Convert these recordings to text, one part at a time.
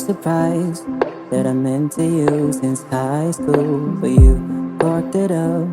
surprised that I'm into you since high school, but you fucked it up.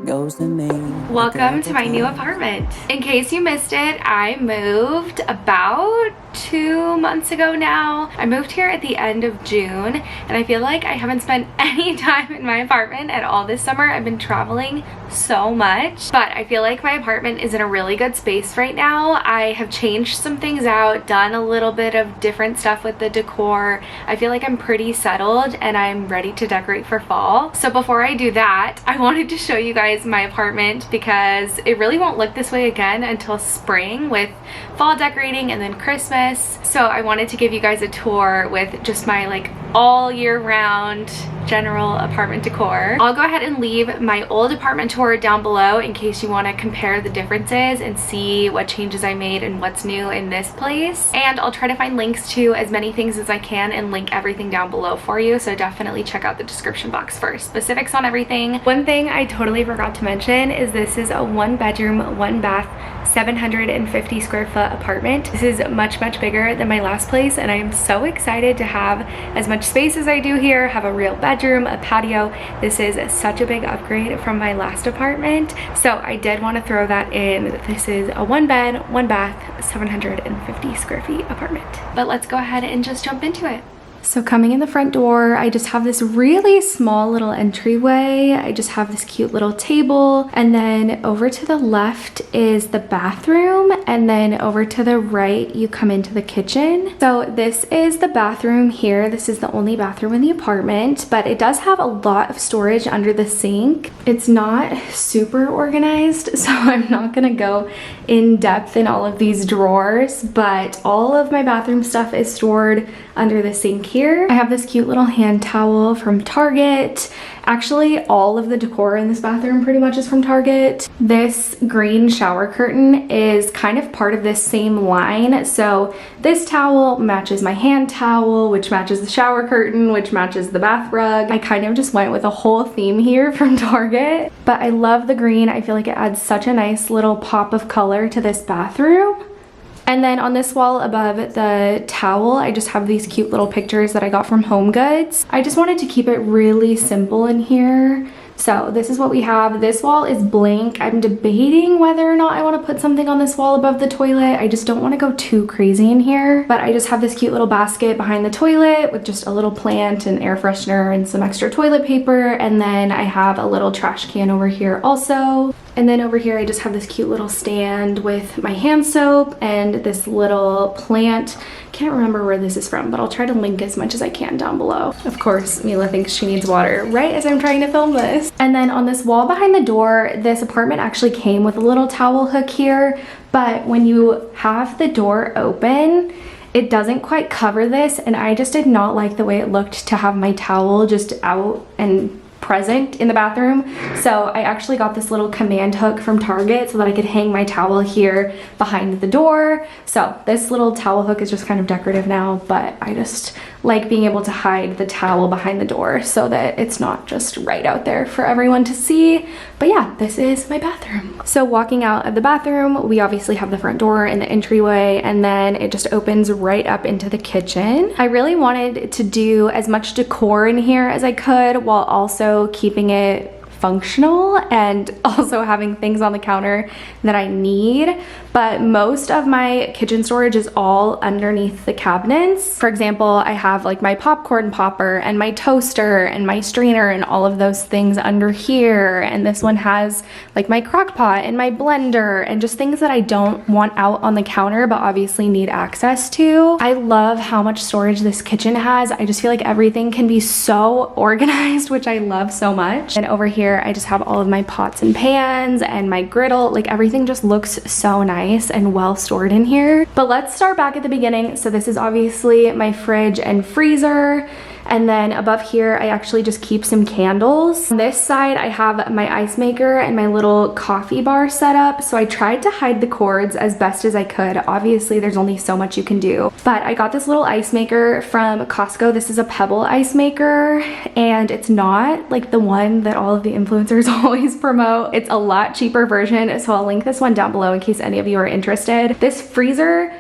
Welcome to my new apartment. In case you missed it, I moved about 2 months ago now. I moved here at the end of June, and I feel like I haven't spent any time in my apartment at all this summer. I've been traveling so much, but I feel like my apartment is in a really good space right now. I have changed some things out, done a little bit of different stuff with the decor. I feel like I'm pretty settled and I'm ready to decorate for fall. So before I do that, I wanted to show you guys my apartment because it really won't look this way again until spring with fall decorating and then Christmas. So I wanted to give you guys a tour with just my like all year round general apartment decor. I'll go ahead and leave my old apartment tour down below in case you want to compare the differences and see what changes I made and what's new in this place. And I'll try to find links to as many things as I can and link everything down below for you, so definitely check out the description box for specifics on everything. One thing I totally forgot to mention is this is a 1-bedroom, 1-bath, 750 square foot apartment. This is much bigger than my last place, and I am so excited to have as much space as I do here, have a real bedroom, a patio. This is such a big upgrade from my last apartment, so I did want to throw that in. This is a 1-bed, 1-bath, 750 square feet apartment. But let's go ahead and just jump into it. So coming in the front door, I just have this really small little entryway. I just have this cute little table, and then over to the left is the bathroom, and then over to the right you come into the kitchen. So this is the bathroom here. This is the only bathroom in the apartment, but it does have a lot of storage under the sink. It's not super organized, so I'm not gonna go in depth in all of these drawers, but all of my bathroom stuff is stored under the sink here. I have this cute little hand towel from Target. Actually, all of the decor in this bathroom pretty much is from Target. This green shower curtain is kind of part of this same line. So this towel matches my hand towel, which matches the shower curtain, which matches the bath rug. I kind of just went with a whole theme here from Target, but I love the green. I feel like it adds such a nice little pop of color to this bathroom. And then on this wall above the towel, I just have these cute little pictures that I got from HomeGoods. I just wanted to keep it really simple in here. So this is what we have. This wall is blank. I'm debating whether or not I want to put something on this wall above the toilet. I just don't want to go too crazy in here. But I just have this cute little basket behind the toilet with just a little plant and air freshener and some extra toilet paper. And then I have a little trash can over here also. And then over here I just have this cute little stand with my hand soap and this little plant. Can't remember where this is from, but I'll try to link as much as I can down below. Of course, Mila thinks she needs water right as I'm trying to film this. And then on this wall behind the door, this apartment actually came with a little towel hook here, but when you have the door open, it doesn't quite cover this, and I just did not like the way it looked to have my towel just out and present in the bathroom. So I actually got this little command hook from Target so that I could hang my towel here behind the door. So this little towel hook is just kind of decorative now, but I just like being able to hide the towel behind the door so that it's not just right out there for everyone to see. But yeah, this is my bathroom. So walking out of the bathroom, we obviously have the front door and the entryway, and then it just opens right up into the kitchen. I really wanted to do as much decor in here as I could while also keeping it functional and also having things on the counter that I need. But most of my kitchen storage is all underneath the cabinets. For example, I have like my popcorn popper and my toaster and my strainer and all of those things under here. And this one has like my crock pot and my blender and just things that I don't want out on the counter but obviously need access to. I love how much storage this kitchen has. I just feel like everything can be so organized, which I love so much. And over here I just have all of my pots and pans and my griddle. Like everything just looks so nice and well stored in here. But let's start back at the beginning. So this is obviously my fridge and freezer. And then above here, I actually just keep some candles. On this side, I have my ice maker and my little coffee bar set up. So I tried to hide the cords as best as I could. Obviously, there's only so much you can do. But I got this little ice maker from Costco. This is a pebble ice maker, and it's not like the one that all of the influencers always promote. It's a lot cheaper version, so I'll link this one down below in case any of you are interested. This freezer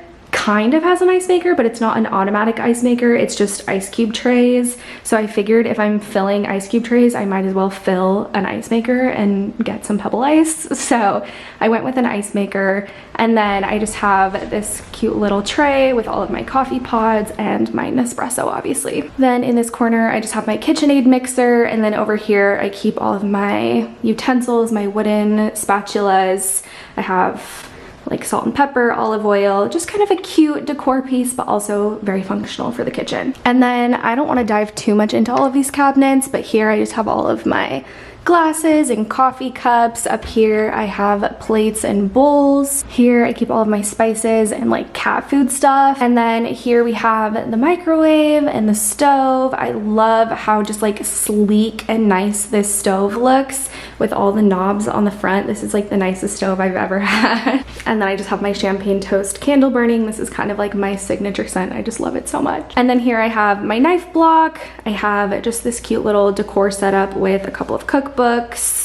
kind of has an ice maker, but it's not an automatic ice maker. It's just ice cube trays. So I figured if I'm filling ice cube trays, I might as well fill an ice maker and get some pebble ice. So I went with an ice maker, and then I just have this cute little tray with all of my coffee pods and my Nespresso, obviously. Then in this corner, I just have my KitchenAid mixer, and then over here, I keep all of my utensils, my wooden spatulas. I have like salt and pepper, olive oil, just kind of a cute decor piece, but also very functional for the kitchen. And then I don't want to dive too much into all of these cabinets, but here I just have all of my glasses and coffee cups. Up here I have plates and bowls. Here I keep all of my spices and like cat food stuff. And then here we have the microwave and the stove. I love how just like sleek and nice this stove looks with all the knobs on the front. This is like the nicest stove I've ever had. And then I just have my champagne toast candle burning. This is kind of like my signature scent. I just love it so much. And then here I have my knife block. I have just this cute little decor setup with a couple of cookbooks.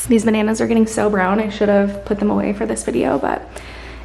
These bananas are getting so brown. I should have put them away for this video, but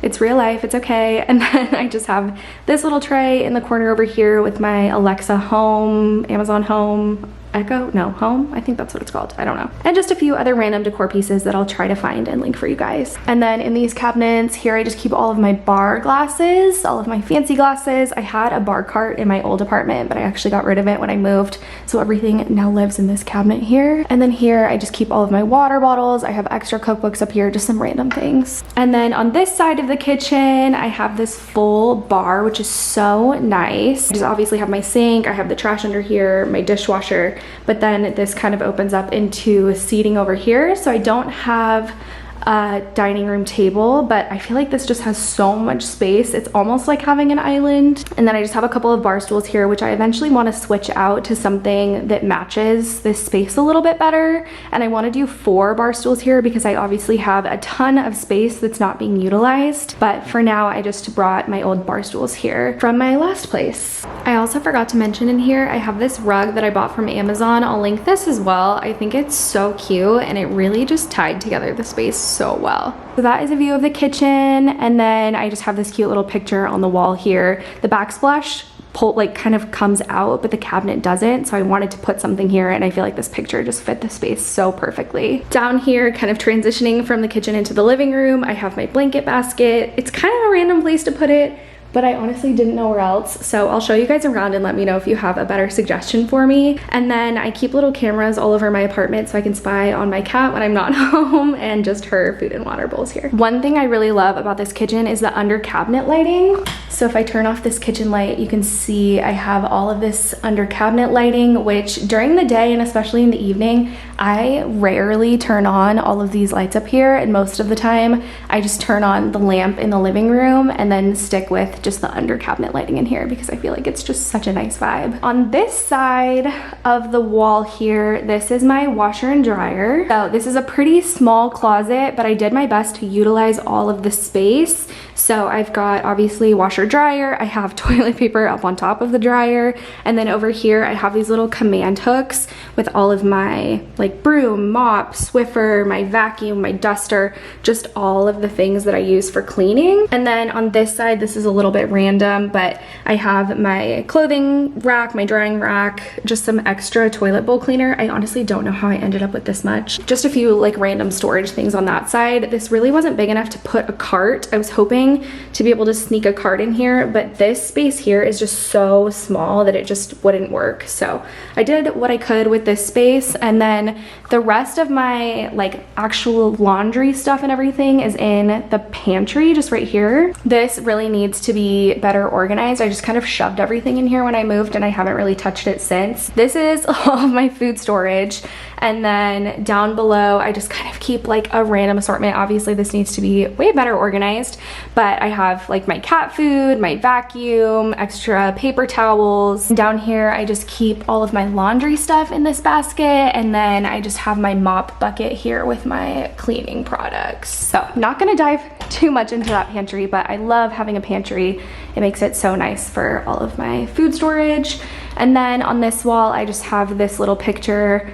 it's real life, it's okay. And then I just have this little tray in the corner over here with my Alexa Home, Amazon Home, Echo? No, Home? I think that's what it's called. I don't know. And just a few other random decor pieces that I'll try to find and link for you guys. And then in these cabinets here, I just keep all of my bar glasses, all of my fancy glasses. I had a bar cart in my old apartment, but I actually got rid of it when I moved. So everything now lives in this cabinet here. And then here, I just keep all of my water bottles. I have extra cookbooks up here, just some random things. And then on this side of the kitchen, I have this full bar, which is so nice. I just obviously have my sink. I have the trash under here, my dishwasher. But then this kind of opens up into seating over here. So I don't have a dining room table, but I feel like this just has so much space. It's almost like having an island. And then I just have a couple of bar stools here, which I eventually want to switch out to something that matches this space a little bit better. And I want to do 4 bar stools here because I obviously have a ton of space that's not being utilized. But for now, I just brought my old bar stools here from my last place. I also forgot to mention in here, I have this rug that I bought from Amazon. I'll link this as well. I think it's so cute and it really just tied together the space so well. So that is a view of the kitchen, and then I just have this cute little picture on the wall here. The backsplash like kind of comes out, but the cabinet doesn't, so I wanted to put something here, and I feel like this picture just fit the space so perfectly. Down here, kind of transitioning from the kitchen into the living room, I have my blanket basket. It's kind of a random place to put it, but I honestly didn't know where else. So I'll show you guys around and let me know if you have a better suggestion for me. And then I keep little cameras all over my apartment so I can spy on my cat when I'm not home, and just her food and water bowls here. One thing I really love about this kitchen is the under cabinet lighting. So if I turn off this kitchen light, you can see I have all of this under cabinet lighting, which during the day and especially in the evening, I rarely turn on all of these lights up here. And most of the time I just turn on the lamp in the living room and then stick with just the under cabinet lighting in here because I feel like it's just such a nice vibe. On this side of the wall here, this is my washer and dryer. So this is a pretty small closet, but I did my best to utilize all of the space. So I've got obviously washer dryer, I have toilet paper up on top of the dryer, and then over here I have these little command hooks with all of my like broom, mop, Swiffer, my vacuum, my duster, just all of the things that I use for cleaning. And then on this side, this is a little bit random, but I have my clothing rack, my drying rack, just some extra toilet bowl cleaner. I honestly don't know how I ended up with this much. Just a few like random storage things on that side. This really wasn't big enough to put a cart. I was hoping to be able to sneak a cart in here, but this space here is just so small that it just wouldn't work. So I did what I could with this space, and then the rest of my like actual laundry stuff and everything is in the pantry just right here. This really needs to be better organized. I just kind of shoved everything in here when I moved and I haven't really touched it since. This is all of my food storage, and then down below I just kind of keep like a random assortment. Obviously this needs to be way better organized, but I have like my cat food, my vacuum, extra paper towels. Down here I just keep all of my laundry stuff in this basket, and then I just have my mop bucket here with my cleaning products. So I'm not gonna dive too much into that pantry, but I love having a pantry. It makes it so nice for all of my food storage. And then on this wall I just have this little picture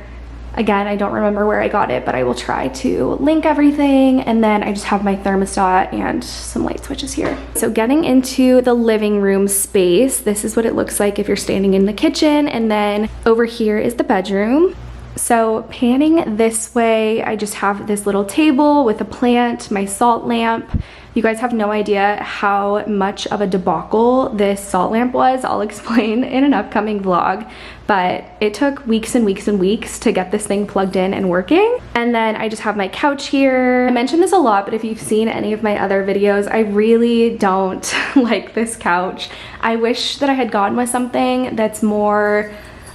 Again, I don't remember where I got it, but I will try to link everything. And then I just have my thermostat and some light switches here. So getting into the living room space, this is what it looks like if you're standing in the kitchen. And then over here is the bedroom. So panning this way, I just have this little table with a plant, my salt lamp. You guys have no idea how much of a debacle this salt lamp was. I'll explain in an upcoming vlog, but it took weeks and weeks and weeks to get this thing plugged in and working. And then I just have my couch here. I mentioned this a lot, but if you've seen any of my other videos, I really don't like this couch. I wish that I had gone with something that's more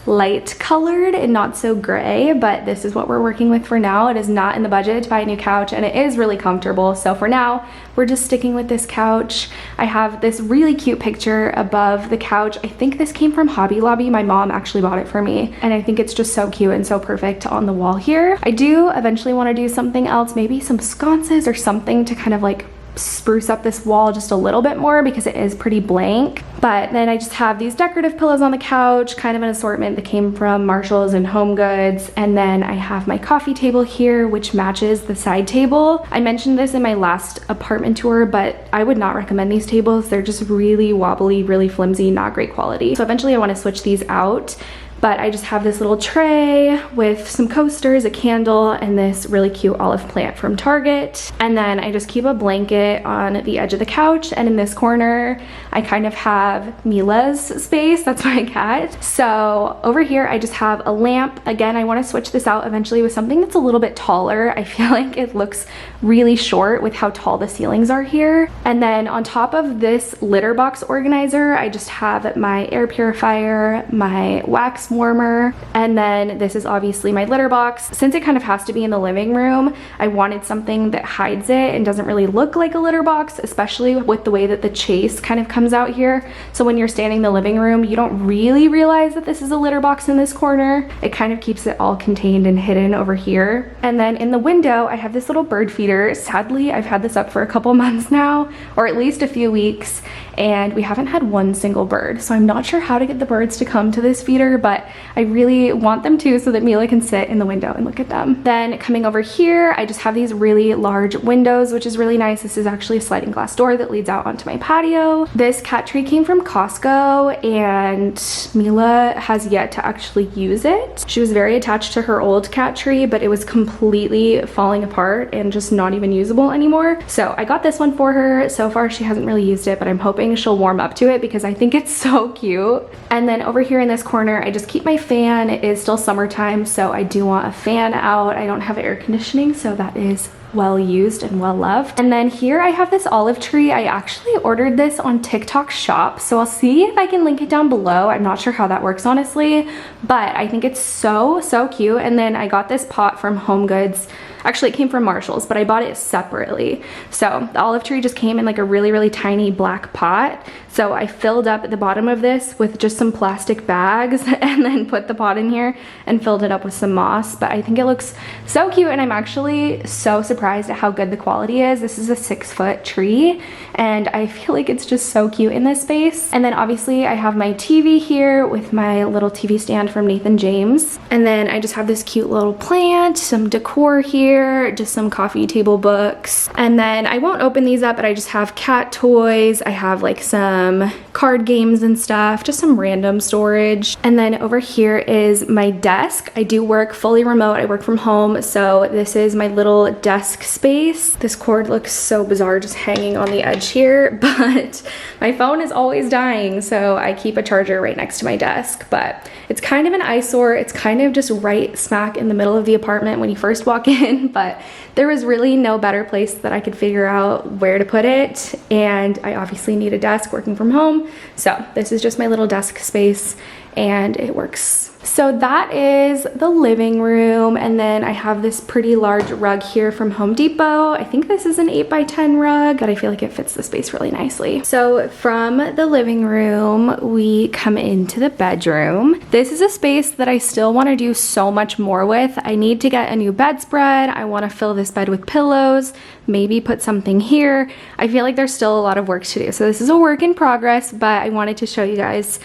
light colored and not so gray, but this is what we're working with for now. It is not in the budget to buy a new couch, and it is really comfortable. So for now, we're just sticking with this couch. I have this really cute picture above the couch. I think this came from Hobby Lobby. My mom actually bought it for me, and I think it's just so cute and so perfect on the wall here. I do eventually want to do something else, maybe some sconces or something to kind of like spruce up this wall just a little bit more because it is pretty blank. But then I just have these decorative pillows on the couch, kind of an assortment that came from Marshalls and Home Goods. And then I have my coffee table here, which matches the side table. I mentioned this in my last apartment tour, but I would not recommend these tables. They're just really wobbly, really flimsy, not great quality. So eventually I want to switch these out. But I just have this little tray with some coasters, a candle, and this really cute olive plant from Target. And then I just keep a blanket on the edge of the couch. And in this corner, I kind of have Mila's space. That's my cat. So over here, I just have a lamp. Again, I want to switch this out eventually with something that's a little bit taller. I feel like it looks really short with how tall the ceilings are here. And then on top of this litter box organizer, I just have my air purifier, my wax warmer, and then this is obviously my litter box. Since it kind of has to be in the living room, I wanted something that hides it and doesn't really look like a litter box, especially with the way that the chaise kind of comes out here. So when you're standing in the living room, you don't really realize that this is a litter box in this corner. It kind of keeps it all contained and hidden over here. And then in the window, I have this little bird feeder. Sadly, I've had this up for a couple months now, or at least a few weeks, and we haven't had one single bird. So I'm not sure how to get the birds to come to this feeder, but I really want them to so that Mila can sit in the window and look at them. Then coming over here, I just have these really large windows, which is really nice. This is actually a sliding glass door that leads out onto my patio. This cat tree came from Costco, and Mila has yet to actually use it. She was very attached to her old cat tree, but it was completely falling apart and just not even usable anymore. So I got this one for her. So far, she hasn't really used it, but I'm hoping she'll warm up to it because I think it's so cute. And then over here in this corner, I just keep my fan. It is still summertime, so I do want a fan out. I don't have air conditioning, so that is well used and well loved. And then here I have this olive tree. I actually ordered this on TikTok Shop, so I'll see if I can link it down below. I'm not sure how that works honestly, but I think it's so cute. And then I got this pot from Home Goods. Actually, it came from Marshalls, but I bought it separately. So the olive tree just came in like a really tiny black pot. So I filled up the bottom of this with just some plastic bags and then put the pot in here and filled it up with some moss. But I think it looks so cute, and I'm actually so surprised at how good the quality is. This is a 6-foot tree, and I feel like it's just so cute in this space. And then obviously I have my TV here with my little TV stand from Nathan James. And then I just have this cute little plant, some decor here, just some coffee table books. And then I won't open these up, but I just have cat toys. I have like some card games and stuff, just some random storage. And then over here is my desk. I do work fully remote. I work from home, so this is my little desk space. This cord looks so bizarre just hanging on the edge here, but my phone is always dying, so I keep a charger right next to my desk. But it's kind of an eyesore. It's kind of just right smack in the middle of the apartment when you first walk in, but there was really no better place that I could figure out where to put it, and I obviously need a desk working from home, so this is just my little desk space and it works. So that is the living room, and then I have this pretty large rug here from Home Depot. I think this is an 8x10 rug, but I feel like it fits the space really nicely. So from the living room, we come into the bedroom. This is a space that I still want to do so much more with. I need to get a new bedspread. I want to fill this bed with pillows, maybe put something here. I feel like there's still a lot of work to do. So this is a work in progress, but I wanted to show you guys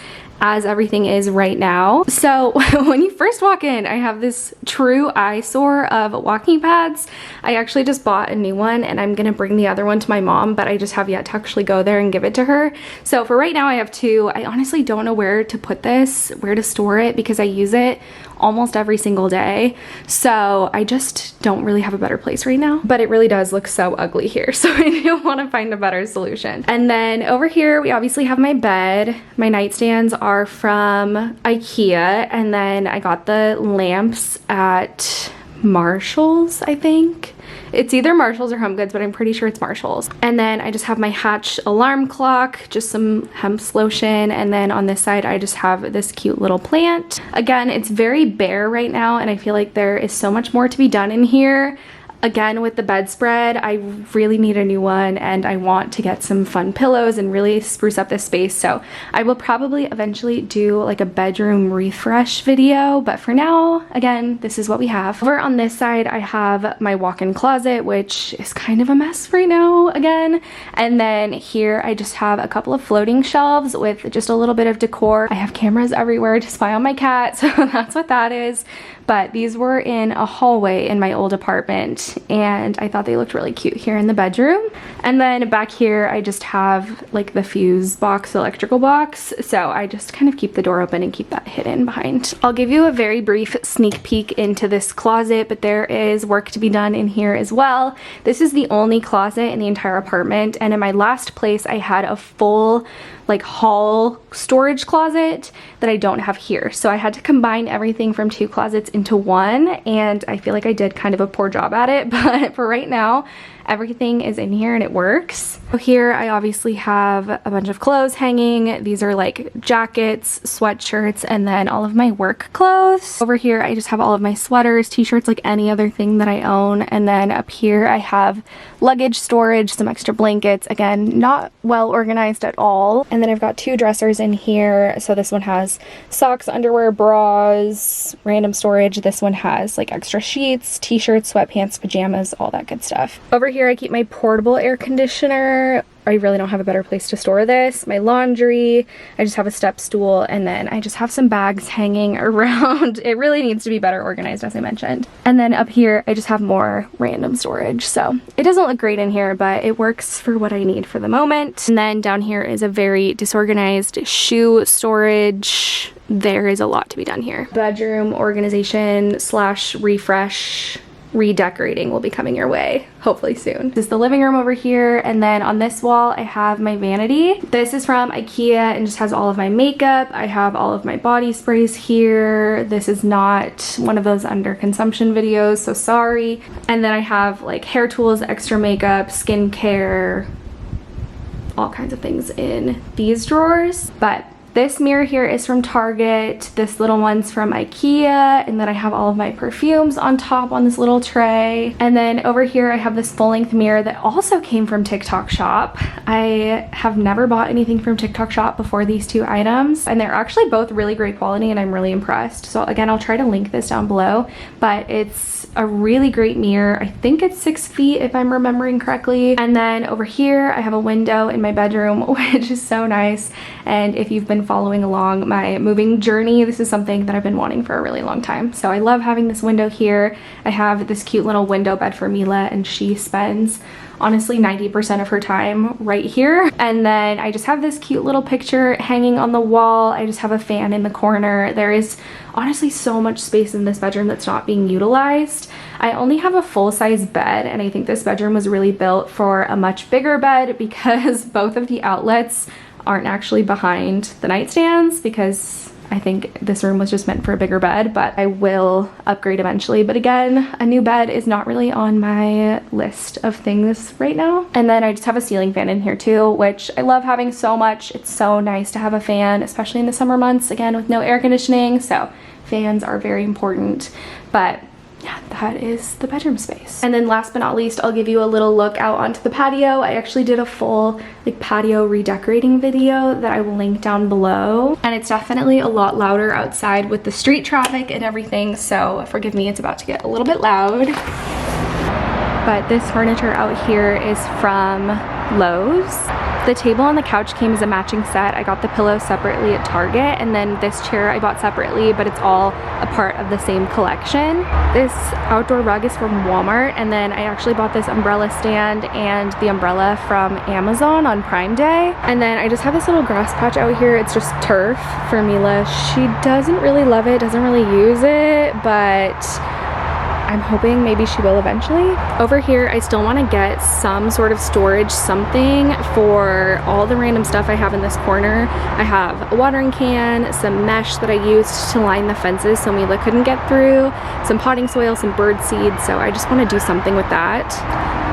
as everything is right now. So when you first walk in, I have this true eyesore of walking pads. I actually just bought a new one and I'm gonna bring the other one to my mom, but I just have yet to actually go there and give it to her. So for right now I have two. I honestly don't know where to put this, where to store it, because I use it almost every single day. So I just don't really have a better place right now, but it really does look so ugly here. So I do want to find a better solution. And then over here, we obviously have my bed. My nightstands are from IKEA. And then I got the lamps at Marshall's, I think. It's either Marshalls or Home Goods, but I'm pretty sure it's Marshalls. And then I just have my Hatch alarm clock, just some hemp lotion, and then on this side I just have this cute little plant. Again, it's very bare right now and I feel like there is so much more to be done in here. Again, with the bedspread, I really need a new one and I want to get some fun pillows and really spruce up this space. So I will probably eventually do like a bedroom refresh video, but for now, again, this is what we have. Over on this side, I have my walk-in closet, which is kind of a mess right now again. And then here I just have a couple of floating shelves with just a little bit of decor. I have cameras everywhere to spy on my cat, so that's what that is. But these were in a hallway in my old apartment and I thought they looked really cute here in the bedroom. And then back here I just have like the fuse box, electrical box, so I just kind of keep the door open and keep that hidden behind. I'll give you a very brief sneak peek into this closet, but there is work to be done in here as well. This is the only closet in the entire apartment, and in my last place I had a full like hall storage closet that I don't have here. So I had to combine everything from two closets into one, and I feel like I did kind of a poor job at it, but for right now, everything is in here and it works. So here I obviously have a bunch of clothes hanging. These are like jackets, sweatshirts, and then all of my work clothes. Over here I just have all of my sweaters, t-shirts, like any other thing that I own. And then up here I have luggage storage, some extra blankets. Again, not well organized at all. And then I've got two dressers in here. So this one has socks, underwear, bras, random storage. This one has like extra sheets, t-shirts, sweatpants, pajamas, all that good stuff. Over here I keep my portable air conditioner. I really don't have a better place to store this. My laundry, I just have a step stool, and then I just have some bags hanging around. It really needs to be better organized, as I mentioned. And then up here, I just have more random storage. So it doesn't look great in here, but it works for what I need for the moment. And then down here is a very disorganized shoe storage. There is a lot to be done here. Bedroom organization / refresh. Redecorating will be coming your way hopefully soon. This is the living room over here, and then on this wall I have my vanity. This is from IKEA and just has all of my makeup. I have all of my body sprays here. This is not one of those under consumption videos, so sorry. And then I have like hair tools, extra makeup, skincare, all kinds of things in these drawers. But this mirror here is from Target, this little one's from IKEA, and then I have all of my perfumes on top on this little tray. And then over here I have this full-length mirror that also came from TikTok Shop. I have never bought anything from TikTok Shop before these two items, and they're actually both really great quality and I'm really impressed. So again, I'll try to link this down below, but it's a really great mirror. I think it's 6 feet if I'm remembering correctly. And then over here I have a window in my bedroom, which is so nice. And if you've been following along my moving journey, this is something that I've been wanting for a really long time. So I love having this window here. I have this cute little window bed for Mila, and she spends honestly 90% of her time right here. And then I just have this cute little picture hanging on the wall. I just have a fan in the corner. There is honestly so much space in this bedroom that's not being utilized. I only have a full-size bed, and I think this bedroom was really built for a much bigger bed because both of the outlets aren't actually behind the nightstands, because I think this room was just meant for a bigger bed, but I will upgrade eventually. But again, a new bed is not really on my list of things right now. And then I just have a ceiling fan in here too, which I love having so much. It's so nice to have a fan, especially in the summer months, again, with no air conditioning. So fans are very important. But yeah, that is the bedroom space. And then last but not least, I'll give you a little look out onto the patio. I actually did a full like patio redecorating video that I will link down below. And it's definitely a lot louder outside with the street traffic and everything, so forgive me, it's about to get a little bit loud. But this furniture out here is from Lowe's. The table and the couch came as a matching set. I got the pillow separately at Target, and then this chair I bought separately, but it's all a part of the same collection. This outdoor rug is from Walmart, and then I actually bought this umbrella stand and the umbrella from Amazon on Prime Day. And then I just have this little grass patch out here. It's just turf for Mila. She doesn't really love it, doesn't really use it, but I'm hoping maybe she will eventually. Over here, I still want to get some sort of storage, something for all the random stuff I have in this corner. I have a watering can, some mesh that I used to line the fences so Mila couldn't get through, some potting soil, some bird seed, so I just want to do something with that.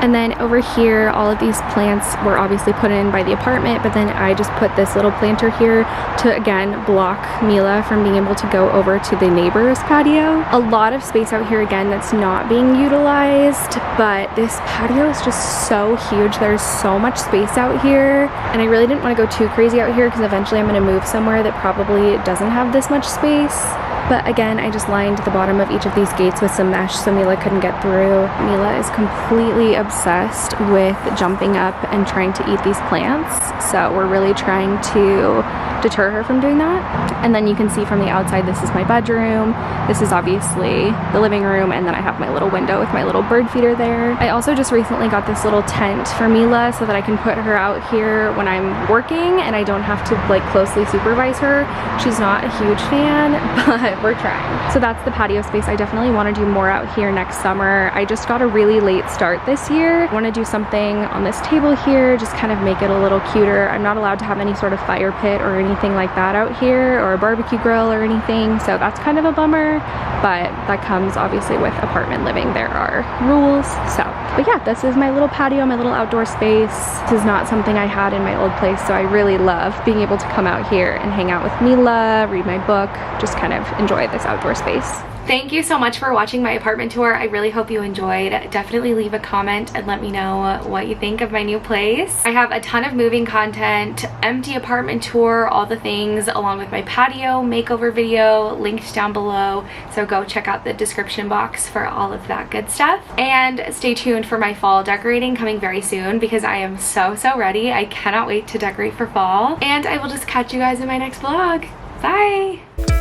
And then over here, all of these plants were obviously put in by the apartment, but then I just put this little planter here to, again, block Mila from being able to go over to the neighbor's patio. A lot of space out here, again, that's not being utilized, but this patio is just so huge. There's so much space out here, and I really didn't want to go too crazy out here because eventually I'm going to move somewhere that probably doesn't have this much space. But again, I just lined the bottom of each of these gates with some mesh so Mila couldn't get through. Mila is completely obsessed with jumping up and trying to eat these plants, so we're really trying to deter her from doing that. And then you can see from the outside, this is my bedroom. This is obviously the living room, and then I have my little window with my little bird feeder there. I also just recently got this little tent for Mila so that I can put her out here when I'm working and I don't have to like closely supervise her. She's not a huge fan, but we're trying. So that's the patio space. I definitely want to do more out here next summer. I just got a really late start this year. I want to do something on this table here, just kind of make it a little cuter. I'm not allowed to have any sort of fire pit or anything like that out here, or a barbecue grill or anything, so that's kind of a bummer, but that comes obviously with apartment living. There are rules. So, but yeah, this is my little patio, my little outdoor space. This is not something I had in my old place, so I really love being able to come out here and hang out with Mila, read my book, just kind of enjoy this outdoor space. Thank you so much for watching my apartment tour. I really hope you enjoyed. Definitely leave a comment and let me know what you think of my new place. I have a ton of moving content, empty apartment tour, all the things, along with my patio makeover video linked down below. So go check out the description box for all of that good stuff. And stay tuned for my fall decorating coming very soon because I am so ready. I cannot wait to decorate for fall. And I will just catch you guys in my next vlog. Bye!